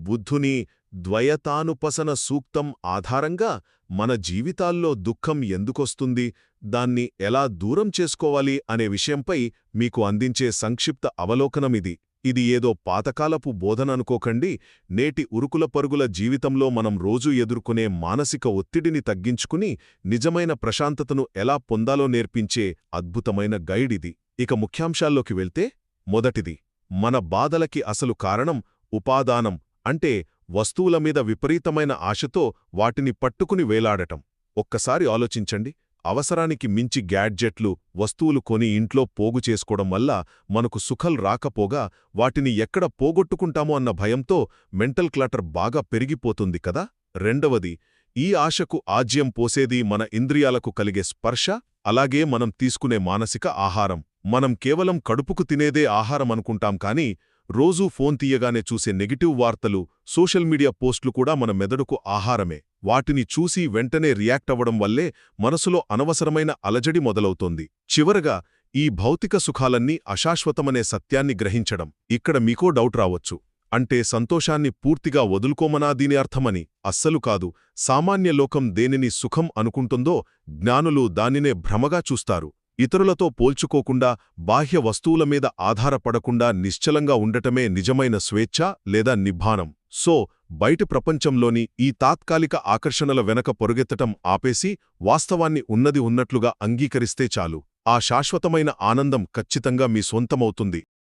బుద్ధుని ద్వయతానుపసన సూక్తం ఆధారంగా మన జీవితాల్లో దుఃఖం ఎందుకొస్తుంది, దాన్ని ఎలా దూరం చేసుకోవాలి అనే విషయంపై మీకు అందించే సంక్షిప్త అవలోకనమిది. ఇది ఏదో పాతకాలపు బోధననుకోకండి. నేటి ఉరుకుల పరుగుల జీవితంలో మనం రోజూ ఎదుర్కొనే మానసిక ఒత్తిడిని తగ్గించుకుని నిజమైన ప్రశాంతతను ఎలా పొందాలో నేర్పించే అద్భుతమైన గైడ్ ఇది. ఇక ముఖ్యాంశాల్లోకి వెళ్తే, మొదటిది, మన బాధలకి అసలు కారణం ఉపాదానం, అంటే వస్తువుల మీద విపరీతమైన ఆశతో వాటిని పట్టుకుని వేలాడటం. ఒక్కసారి ఆలోచించండి. అవసరానికి మించి గ్యాడ్జెట్లు, వస్తువులు కొని ఇంట్లో పోగు చేసుకోవడం వల్ల మనకు సుఖం రాకపోగా వాటిని ఎక్కడ పోగొట్టుకుంటామో అన్న భయంతో మెంటల్ క్లటర్ బాగా పెరిగిపోతుంది కదా. రెండవది, ఈ ఆశకు ఆజ్యం పోసేది మన ఇంద్రియాలకు కలిగే స్పర్శ, అలాగే మనం తీసుకునే మానసిక ఆహారం. మనం కేవలం కడుపుకు తినేదే ఆహారం అనుకుంటాం కానీ రోజూ ఫోన్ తీయగానే చూసే నెగిటివ్ వార్తలు, సోషల్ మీడియా పోస్టులు కూడా మన మెదడుకు ఆహారమే. వాటిని చూసి వెంటనే రియాక్ట్ అవ్వడం వల్లే మనసులో అనవసరమైన అలజడి మొదలవుతోంది. చివరగా, ఈ భౌతిక సుఖాలన్నీ అశాశ్వతమనే సత్యాన్ని గ్రహించడం. ఇక్కడ మీకో డౌట్ రావచ్చు. అంటే సంతోషాన్ని పూర్తిగా వదులుకోమనా దీని అర్థమని? అస్సలు కాదు. సామాన్య లోకం దేనిని సుఖం అనుకుంటుందో జ్ఞానులు దానినే భ్రమగా చూస్తారు. ఇతరులతో పోల్చుకోకుండా, బాహ్య వస్తువుల మీద ఆధారపడకుండా నిశ్చలంగా ఉండటమే నిజమైన స్వేచ్ఛ లేదా నిబ్బానం. సో, బయటి ప్రపంచంలోని ఈ తాత్కాలిక ఆకర్షణల వెనక పొరుగెత్తటం ఆపేసి వాస్తవాన్ని ఉన్నది ఉన్నట్లుగా అంగీకరిస్తే చాలు. ఆ శాశ్వతమైన ఆనందం ఖచ్చితంగా మీ సొంతమవుతుంది.